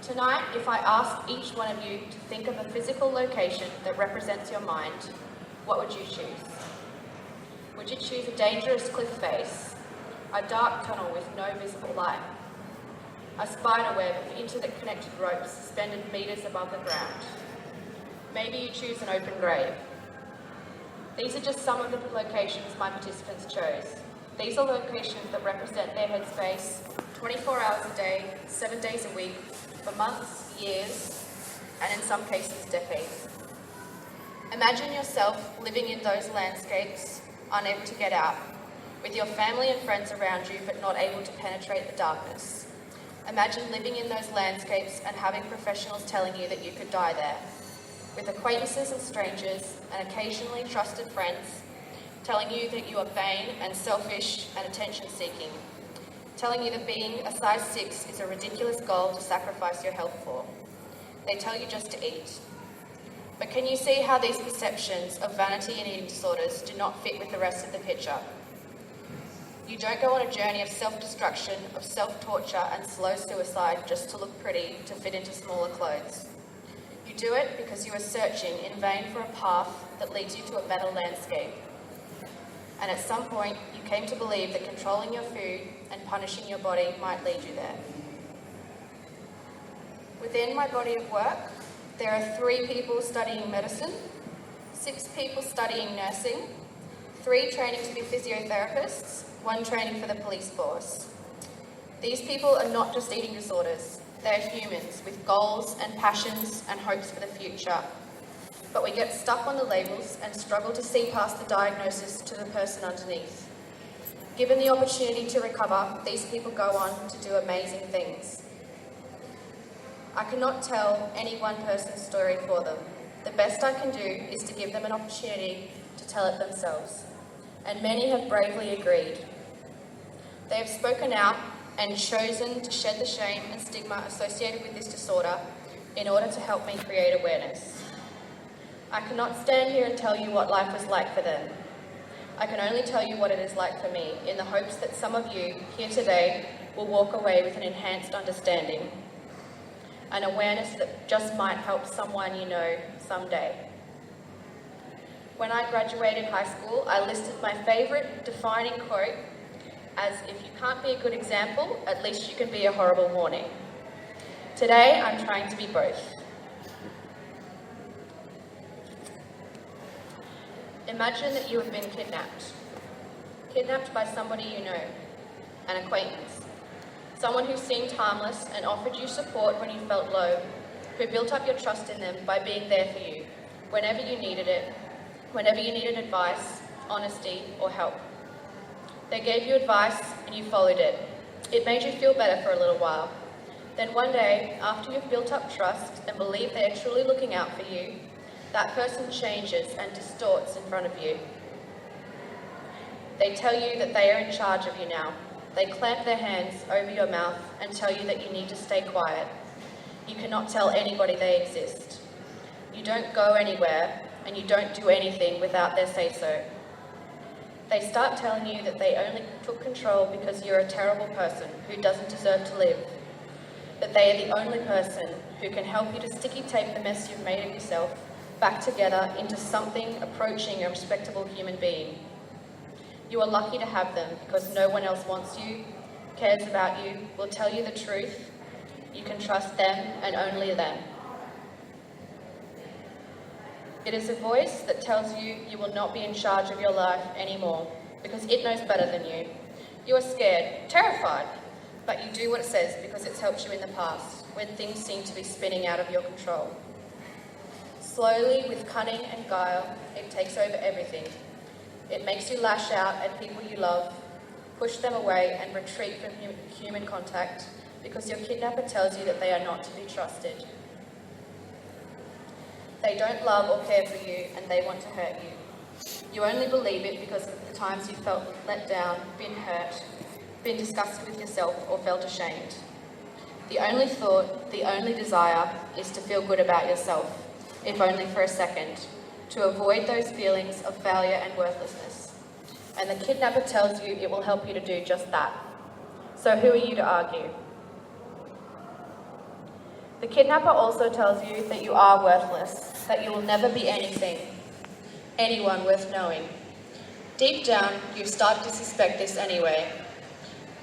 Tonight, if I asked each one of you to think of a physical location that represents your mind, what would you choose? Would you choose a dangerous cliff face, a dark tunnel with no visible light, a spider web of interconnected ropes suspended meters above the ground? Maybe you choose an open grave. These are just some of the locations my participants chose. These are locations that represent their headspace 24 hours a day, 7 days a week, for months, years, and in some cases, decades. Imagine yourself living in those landscapes, unable to get out, with your family and friends around you but not able to penetrate the darkness. Imagine living in those landscapes and having professionals telling you that you could die there, with acquaintances and strangers and occasionally trusted friends telling you that you are vain and selfish and attention-seeking, telling you that being a size 6 is a ridiculous goal to sacrifice your health for. They tell you just to eat. But can you see how these perceptions of vanity and eating disorders do not fit with the rest of the picture? You don't go on a journey of self-destruction, of self-torture and slow suicide just to look pretty, to fit into smaller clothes. You do it because you are searching in vain for a path that leads you to a better landscape. And at some point, you came to believe that controlling your food and punishing your body might lead you there. Within my body of work, there are 3 people studying medicine, 6 people studying nursing, 3 training to be physiotherapists, 1 training for the police force. These people are not just eating disorders, they're humans with goals and passions and hopes for the future. But we get stuck on the labels and struggle to see past the diagnosis to the person underneath. Given the opportunity to recover, these people go on to do amazing things. I cannot tell any one person's story for them. The best I can do is to give them an opportunity to tell it themselves. And many have bravely agreed. They have spoken out and chosen to shed the shame and stigma associated with this disorder in order to help me create awareness. I cannot stand here and tell you what life was like for them. I can only tell you what it is like for me, in the hopes that some of you here today will walk away with an enhanced understanding, an awareness that just might help someone you know someday. When I graduated high school, I listed my favourite defining quote as, "If you can't be a good example, at least you can be a horrible warning." Today, I'm trying to be both. Imagine that you have been kidnapped by somebody you know, an acquaintance, someone who seemed harmless and offered you support when you felt low, who built up your trust in them by being there for you, whenever you needed it, whenever you needed advice, honesty, or help. They gave you advice and you followed it. It made you feel better for a little while. Then one day, after you've built up trust and believe they are truly looking out for you, that person changes and distorts in front of you. They tell you that they are in charge of you now. They clamp their hands over your mouth and tell you that you need to stay quiet. You cannot tell anybody they exist. You don't go anywhere and you don't do anything without their say-so. They start telling you that they only took control because you're a terrible person who doesn't deserve to live, that they are the only person who can help you to sticky tape the mess you've made of yourself back together into something approaching a respectable human being. You are lucky to have them because no one else wants you, cares about you, will tell you the truth. You can trust them and only them. It is a voice that tells you you will not be in charge of your life anymore because it knows better than you. You are scared, terrified, but you do what it says because it's helped you in the past when things seem to be spinning out of your control. Slowly, with cunning and guile, it takes over everything. It makes you lash out at people you love, push them away and retreat from human contact because your kidnapper tells you that they are not to be trusted. They don't love or care for you and they want to hurt you. You only believe it because of the times you felt let down, been hurt, been disgusted with yourself or felt ashamed. The only thought, the only desire is to feel good about yourself, if only for a second, to avoid those feelings of failure and worthlessness. And the kidnapper tells you it will help you to do just that. So who are you to argue? The kidnapper also tells you that you are worthless, that you will never be anyone worth knowing. Deep down, you've started to suspect this anyway.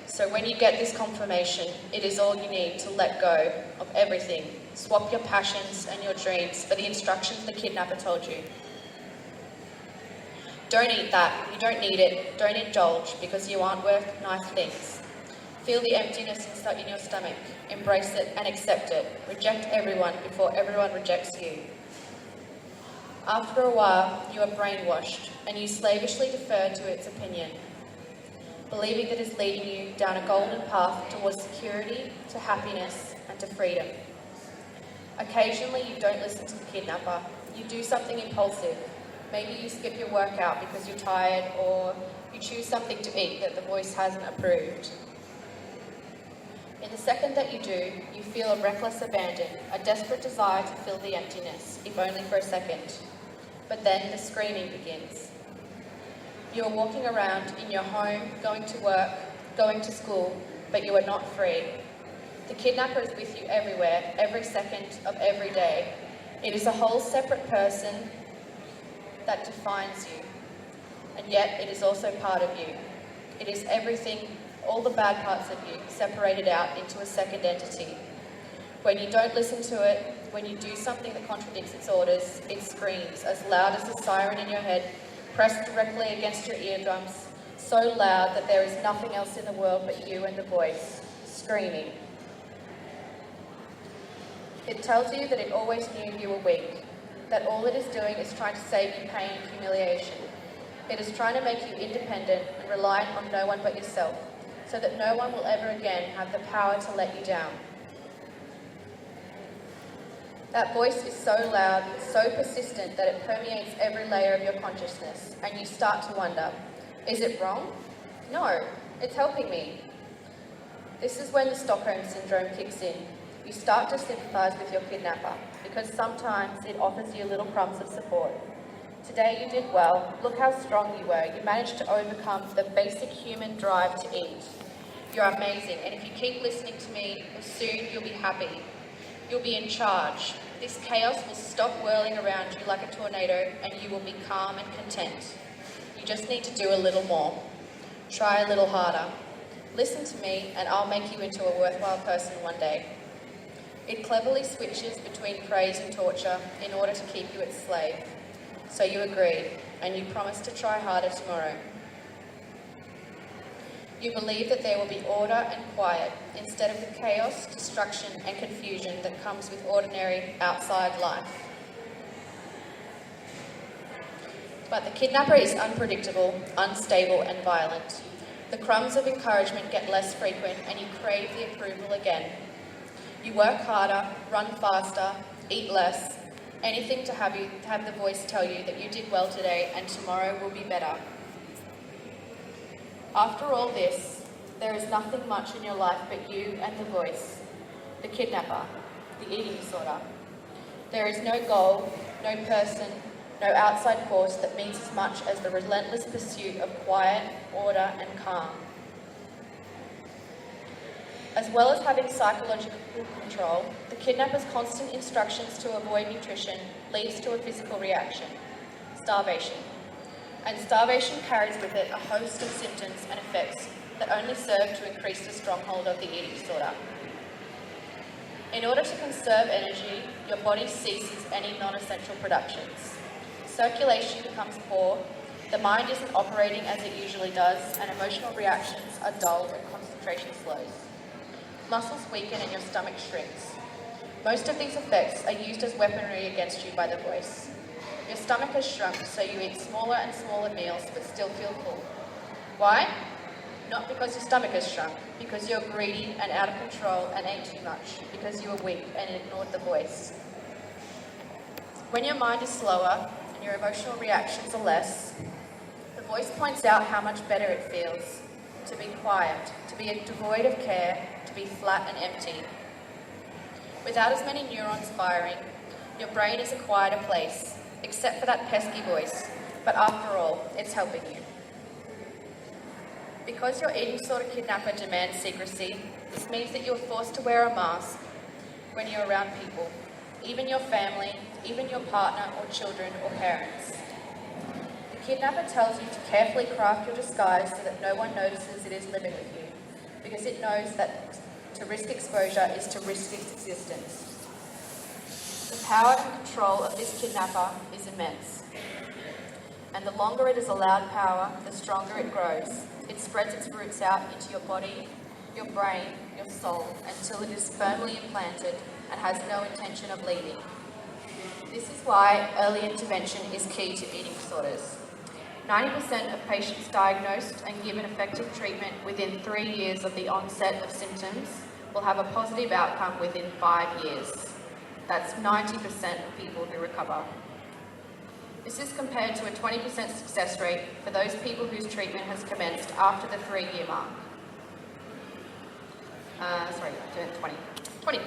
So when you get this confirmation, it is all you need to let go of everything. Swap your passions and your dreams for the instructions the kidnapper told you. Don't eat that. You don't need it. Don't indulge because you aren't worth nice things. Feel the emptiness inside in your stomach. Embrace it and accept it. Reject everyone before everyone rejects you. After a while, you are brainwashed and you slavishly defer to its opinion, believing that it's leading you down a golden path towards security, to happiness, and to freedom. Occasionally, you don't listen to the kidnapper. You do something impulsive. Maybe you skip your workout because you're tired, or you choose something to eat that the voice hasn't approved. In the second that you do, you feel a reckless abandon, a desperate desire to fill the emptiness, if only for a second. But then the screaming begins. You are walking around in your home, going to work, going to school, but you are not free. The kidnapper is with you everywhere, every second of every day. It is a whole separate person that defines you, and yet it is also part of you. It is everything, all the bad parts of you, separated out into a second entity. When you don't listen to it, when you do something that contradicts its orders, it screams as loud as the siren in your head, pressed directly against your eardrums, so loud that there is nothing else in the world but you and the voice, screaming. It tells you that it always knew you were weak, that all it is doing is trying to save you pain and humiliation. It is trying to make you independent and reliant on no one but yourself, so that no one will ever again have the power to let you down. That voice is so loud, so persistent that it permeates every layer of your consciousness, and you start to wonder, is it wrong? No, it's helping me. This is when the Stockholm Syndrome kicks in. You start to sympathise with your kidnapper, because sometimes it offers you little crumbs of support. Today you did well. Look how strong you were. You managed to overcome the basic human drive to eat. You're amazing, and if you keep listening to me, soon you'll be happy. You'll be in charge. This chaos will stop whirling around you like a tornado, and you will be calm and content. You just need to do a little more. Try a little harder. Listen to me, and I'll make you into a worthwhile person one day. It cleverly switches between praise and torture in order to keep you its slave. So you agreed, and you promised to try harder tomorrow. You believe that there will be order and quiet instead of the chaos, destruction, and confusion that comes with ordinary outside life. But the kidnapper is unpredictable, unstable, and violent. The crumbs of encouragement get less frequent, and you crave the approval again. You work harder, run faster, eat less, anything to have the voice tell you that you did well today and tomorrow will be better. After all this, there is nothing much in your life but you and the voice, the kidnapper, the eating disorder. There is no goal, no person, no outside force that means as much as the relentless pursuit of quiet, order, and calm. As well as having psychological control, the kidnapper's constant instructions to avoid nutrition leads to a physical reaction, starvation. And starvation carries with it a host of symptoms and effects that only serve to increase the stronghold of the eating disorder. In order to conserve energy, your body ceases any non-essential productions. Circulation becomes poor, the mind isn't operating as it usually does, and emotional reactions are dulled and concentration slows. Muscles weaken and your stomach shrinks. Most of these effects are used as weaponry against you by the voice. Your stomach has shrunk, so you eat smaller and smaller meals but still feel full. Why? Not because your stomach has shrunk, because you're greedy and out of control and ate too much, because you were weak and ignored the voice. When your mind is slower and your emotional reactions are less, the voice points out how much better it feels to be quiet, to be devoid of care, to be flat and empty. Without as many neurons firing, your brain is a quieter place, except for that pesky voice, but after all, it's helping you. Because your eating disorder kidnapper demands secrecy, this means that you are forced to wear a mask. when you're around people, even your family, even your partner or children or parents. The kidnapper tells you to carefully craft your disguise so that no one notices it is living with you, because it knows that to risk exposure is to risk its existence. The power and control of this kidnapper is immense, and the longer it is allowed power, the stronger it grows. It spreads its roots out into your body, your brain, your soul, until it is firmly implanted and has no intention of leaving. This is why early intervention is key to eating disorders. 90% of patients diagnosed and given effective treatment within 3 years of the onset of symptoms will have a positive outcome within 5 years. That's 90% of people who recover. This is compared to a 20% success rate for those people whose treatment has commenced after the 3-year mark. 20%.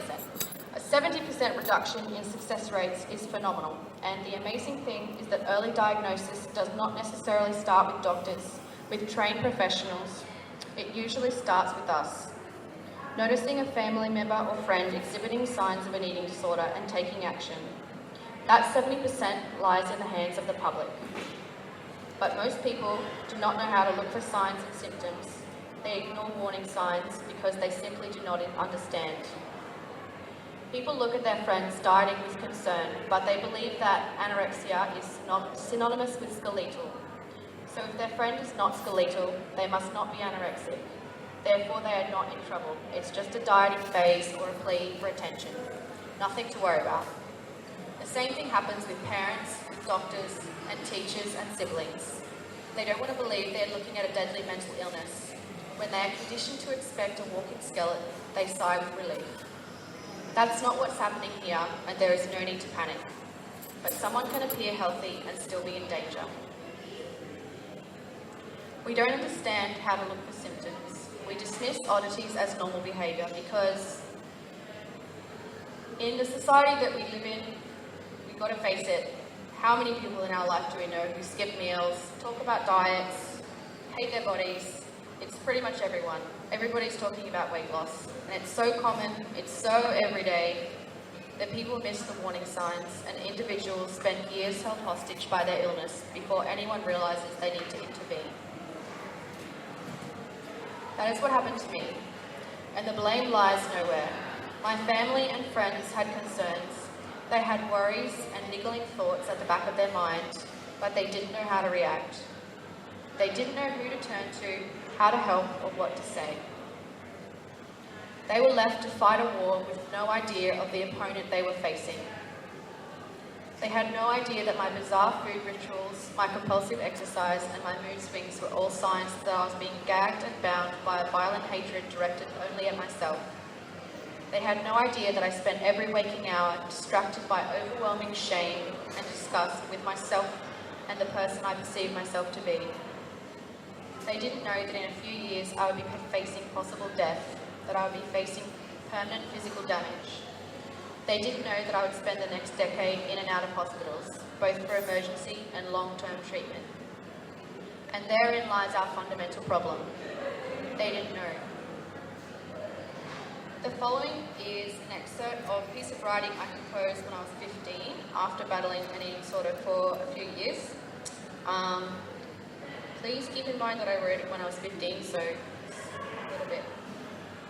A 70% reduction in success rates is phenomenal, and the amazing thing is that early diagnosis does not necessarily start with doctors, with trained professionals. It usually starts with us. Noticing a family member or friend exhibiting signs of an eating disorder and taking action. That 70% lies in the hands of the public. But most people do not know how to look for signs and symptoms. They ignore warning signs because they simply do not understand. People look at their friends dieting with concern, but they believe that anorexia is synonymous with skeletal. So if their friend is not skeletal, they must not be anorexic. Therefore, they are not in trouble. It's just a dieting phase or a plea for attention. Nothing to worry about. The same thing happens with parents, doctors, and teachers and siblings. They don't want to believe they're looking at a deadly mental illness. When they are conditioned to expect a walking skeleton, they sigh with relief. That's not what's happening here, and there is no need to panic. But someone can appear healthy and still be in danger. We don't understand how to look for symptoms. We dismiss oddities as normal behaviour because in the society that we live in, we've got to face it, how many people in our life do we know who skip meals, talk about diets, hate their bodies? It's pretty much everyone. Everybody's talking about weight loss. And it's so common, it's so everyday, that people miss the warning signs and individuals spend years held hostage by their illness before anyone realises they need to intervene. That is what happened to me, and the blame lies nowhere. My family and friends had concerns. They had worries and niggling thoughts at the back of their mind, but they didn't know how to react. They didn't know who to turn to, how to help, or what to say. They were left to fight a war with no idea of the opponent they were facing. They had no idea that my bizarre food rituals, my compulsive exercise, and my mood swings were all signs that I was being gagged and bound by a violent hatred directed only at myself. They had no idea that I spent every waking hour distracted by overwhelming shame and disgust with myself and the person I perceived myself to be. They didn't know that in a few years I would be facing possible death, that I would be facing permanent physical damage. They didn't know that I would spend the next decade in and out of hospitals, both for emergency and long-term treatment. And therein lies our fundamental problem. They didn't know. The following is an excerpt of a piece of writing I composed when I was 15, after battling an eating disorder for a few years. Please keep in mind that I wrote it when I was 15, so it's a little bit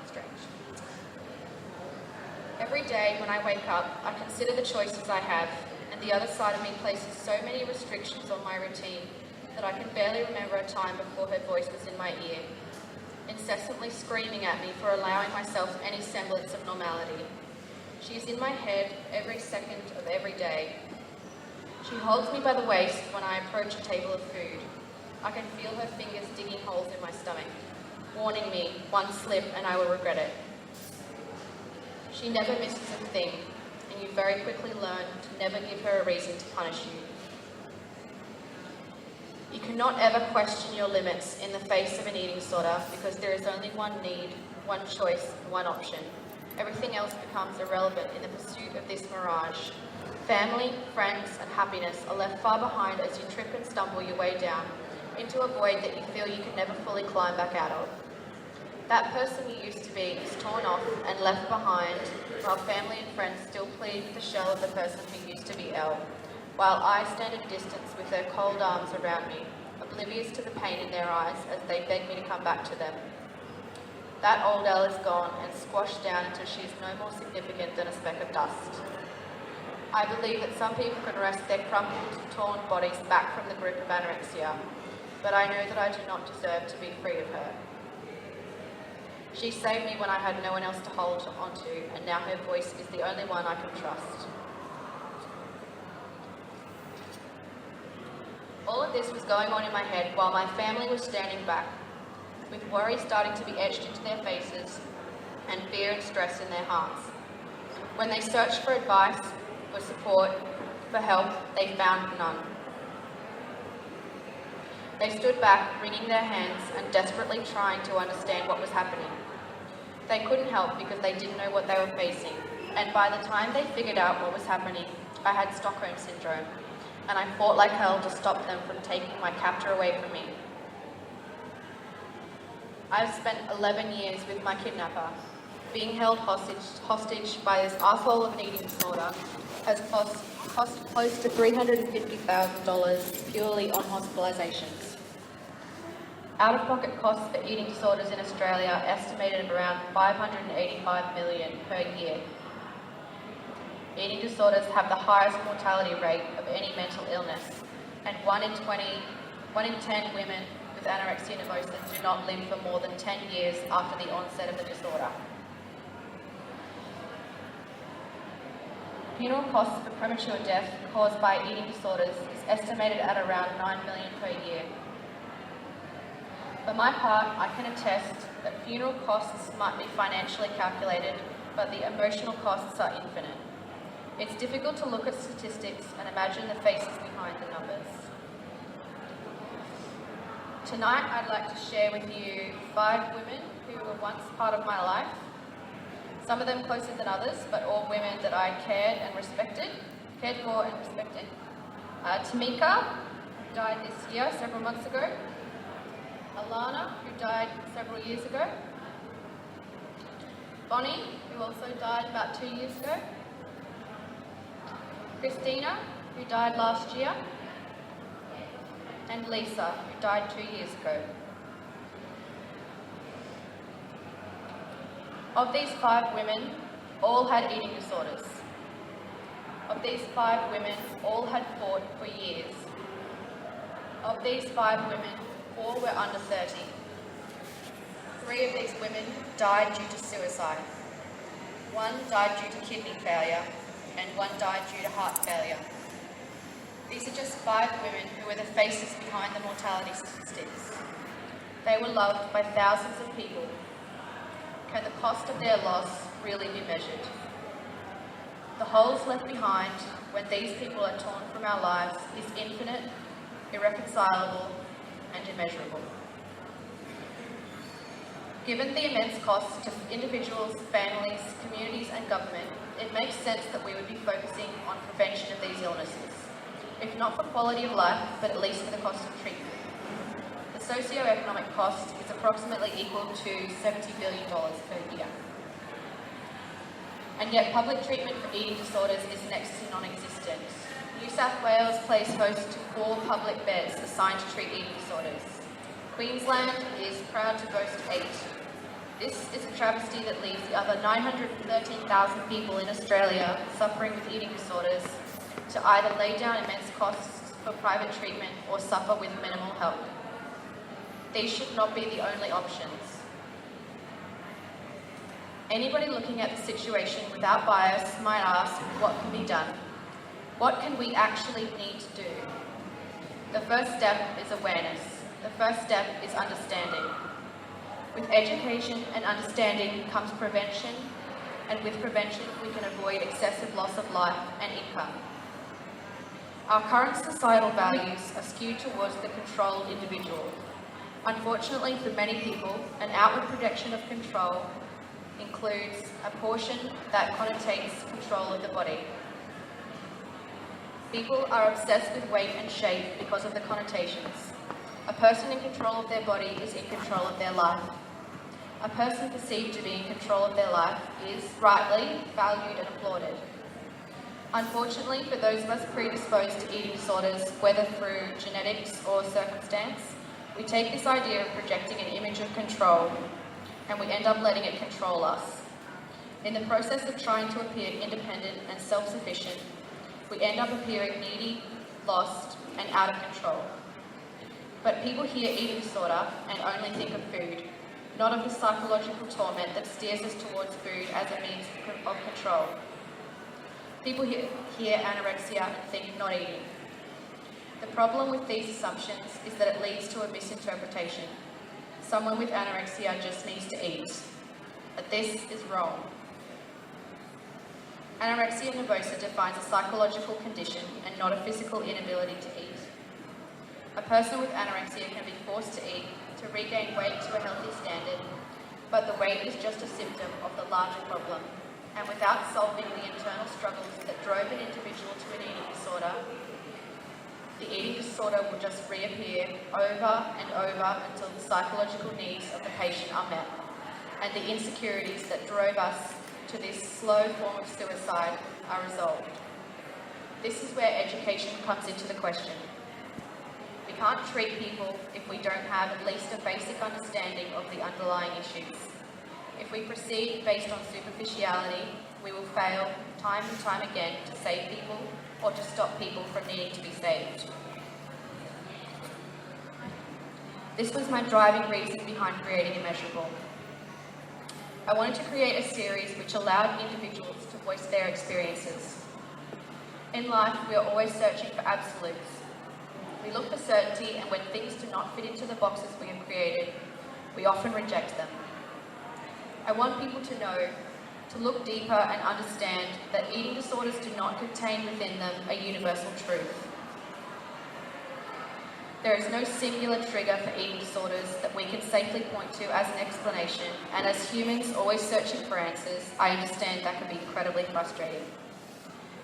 strange. Every day when I wake up, I consider the choices I have, and the other side of me places so many restrictions on my routine that I can barely remember a time before her voice was in my ear, incessantly screaming at me for allowing myself any semblance of normality. She is in my head every second of every day. She holds me by the waist when I approach a table of food. I can feel her fingers digging holes in my stomach, warning me, one slip and I will regret it. She never misses a thing, and you very quickly learn to never give her a reason to punish you. You cannot ever question your limits in the face of an eating disorder because there is only one need, one choice, one option. Everything else becomes irrelevant in the pursuit of this mirage. Family, friends, and happiness are left far behind as you trip and stumble your way down into a void that you feel you can never fully climb back out of. That person you used to be is torn off and left behind while family and friends still plead with the shell of the person who used to be Elle, while I stand at a distance with their cold arms around me, oblivious to the pain in their eyes as they beg me to come back to them. That old Elle is gone and squashed down until she is no more significant than a speck of dust. I believe that some people can wrest their crumpled, torn bodies back from the grip of anorexia, but I know that I do not deserve to be free of her. She saved me when I had no one else to hold onto, and now her voice is the only one I can trust. All of this was going on in my head while my family was standing back, with worry starting to be etched into their faces and fear and stress in their hearts. When they searched for advice, for support, for help, they found none. They stood back, wringing their hands and desperately trying to understand what was happening. They couldn't help because they didn't know what they were facing, and by the time they figured out what was happening, I had Stockholm Syndrome, and I fought like hell to stop them from taking my captor away from me. I've spent 11 years with my kidnapper. Being held hostage by this arsehole of an eating disorder has cost close to $350,000 purely on hospitalisations. Out-of-pocket costs for eating disorders in Australia are estimated at around $585 million per year. Eating disorders have the highest mortality rate of any mental illness, and 1 in 10 women with anorexia nervosa do not live for more than 10 years after the onset of the disorder. Funeral costs for premature death caused by eating disorders is estimated at around $9 million per year. For my part, I can attest that funeral costs might be financially calculated, but the emotional costs are infinite. It's difficult to look at statistics and imagine the faces behind the numbers. Tonight, I'd like to share with you 5 women who were once part of my life. Some of them closer than others, but all women that I cared for and respected. Tamika, who died this year, several months ago. Alana, who died several years ago. Bonnie, who also died about 2 years ago. Christina, who died last year. And Lisa, who died 2 years ago. Of these 5 women, all had eating disorders. Of these 5 women, all had fought for years. Of these 5 women, 4 were under 30. 3 of these women died due to suicide. 1 died due to kidney failure, and 1 died due to heart failure. These are just 5 women who were the faces behind the mortality statistics. They were loved by thousands of people. Can the cost of their loss really be measured? The holes left behind when these people are torn from our lives is infinite, irreconcilable, and immeasurable. Given the immense costs to individuals, families, communities, and government, it makes sense that we would be focusing on prevention of these illnesses, if not for quality of life, but at least for the cost of treatment. The socio-economic cost is approximately equal to $70 billion per year. And yet public treatment for eating disorders is next to non-existent. New South Wales plays host to 4 public beds assigned to treat eating disorders. Queensland is proud to boast 8. This is a travesty that leaves the other 913,000 people in Australia suffering with eating disorders to either lay down immense costs for private treatment or suffer with minimal help. These should not be the only options. Anybody looking at the situation without bias might ask, what can be done? What can we actually need to do? The first step is awareness. The first step is understanding. With education and understanding comes prevention, and with prevention we can avoid excessive loss of life and income. Our current societal values are skewed towards the controlled individual. Unfortunately for many people, an outward projection of control includes a portion that connotates control of the body. People are obsessed with weight and shape because of the connotations. A person in control of their body is in control of their life. A person perceived to be in control of their life is, rightly, valued and applauded. Unfortunately, for those of us predisposed to eating disorders, whether through genetics or circumstance, we take this idea of projecting an image of control and we end up letting it control us. In the process of trying to appear independent and self-sufficient, we end up appearing needy, lost, and out of control. But people hear eating disorder and only think of food, not of the psychological torment that steers us towards food as a means of control. People hear anorexia and think not eating. The problem with these assumptions is that it leads to a misinterpretation. Someone with anorexia just needs to eat. But this is wrong. Anorexia nervosa defines a psychological condition and not a physical inability to eat. A person with anorexia can be forced to eat to regain weight to a healthy standard, but the weight is just a symptom of the larger problem. And without solving the internal struggles that drove an individual to an eating disorder, the eating disorder will just reappear over and over until the psychological needs of the patient are met, and the insecurities that drove us to this slow form of suicide are resolved. This is where education comes into the question. We can't treat people if we don't have at least a basic understanding of the underlying issues. If we proceed based on superficiality, we will fail time and time again to save people or to stop people from needing to be saved. This was my driving reason behind creating Immeasurable. I wanted to create a series which allowed individuals to voice their experiences. In life, we are always searching for absolutes. We look for certainty, and when things do not fit into the boxes we have created, we often reject them. I want people to know, to look deeper and understand that eating disorders do not contain within them a universal truth. There is no singular trigger for eating disorders that we can safely point to as an explanation, and as humans always searching for answers, I understand that can be incredibly frustrating.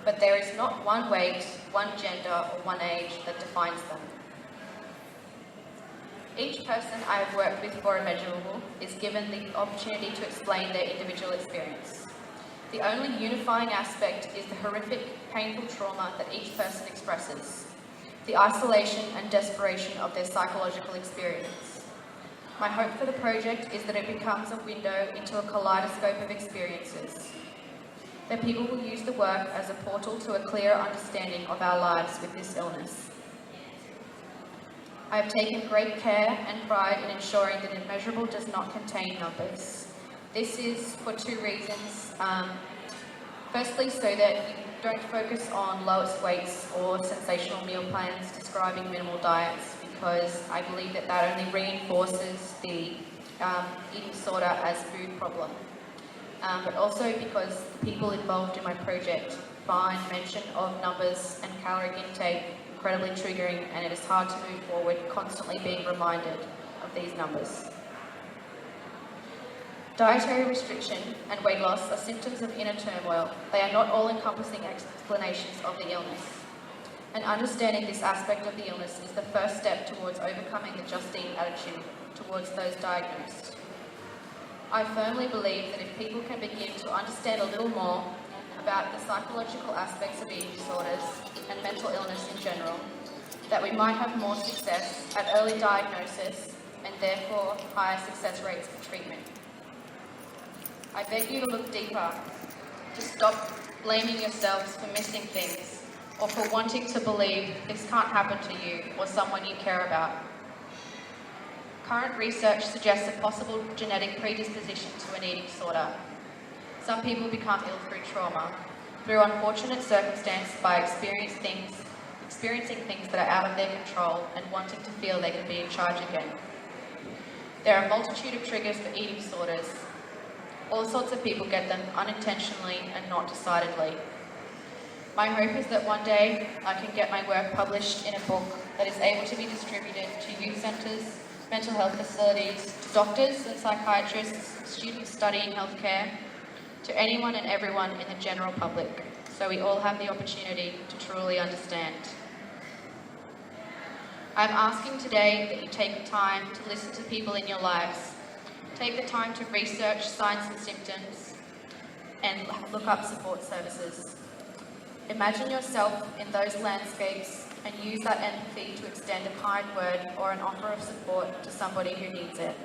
But there is not one weight, one gender, or one age that defines them. Each person I have worked with for Immeasurable is given the opportunity to explain their individual experience. The only unifying aspect is the horrific, painful trauma that each person expresses, the isolation and desperation of their psychological experience. My hope for the project is that it becomes a window into a kaleidoscope of experiences, that people will use the work as a portal to a clearer understanding of our lives with this illness. I have taken great care and pride in ensuring that Immeasurable does not contain numbers. This is for two reasons. Firstly, so that you don't focus on lowest weights or sensational meal plans describing minimal diets, because I believe that that only reinforces the eating disorder as food problem. But also because the people involved in my project find mention of numbers and calorie intake incredibly triggering, and it is hard to move forward constantly being reminded of these numbers. Dietary restriction and weight loss are symptoms of inner turmoil. They are not all-encompassing explanations of the illness. And understanding this aspect of the illness is the first step towards overcoming the just-eat attitude towards those diagnosed. I firmly believe that if people can begin to understand a little more about the psychological aspects of eating disorders and mental illness in general, that we might have more success at early diagnosis and therefore higher success rates for treatment. I beg you to look deeper, to stop blaming yourselves for missing things or for wanting to believe this can't happen to you or someone you care about. Current research suggests a possible genetic predisposition to an eating disorder. Some people become ill through trauma, through unfortunate circumstance by experiencing things that are out of their control and wanting to feel they can be in charge again. There are a multitude of triggers for eating disorders. All sorts of people get them unintentionally and not decidedly. My hope is that one day I can get my work published in a book that is able to be distributed to youth centres, mental health facilities, to doctors and psychiatrists, students studying healthcare, to anyone and everyone in the general public, so we all have the opportunity to truly understand. I'm asking today that you take the time to listen to people in your lives Take the time to research signs and symptoms and look up support services. Imagine yourself in those landscapes and use that empathy to extend a kind word or an offer of support to somebody who needs it.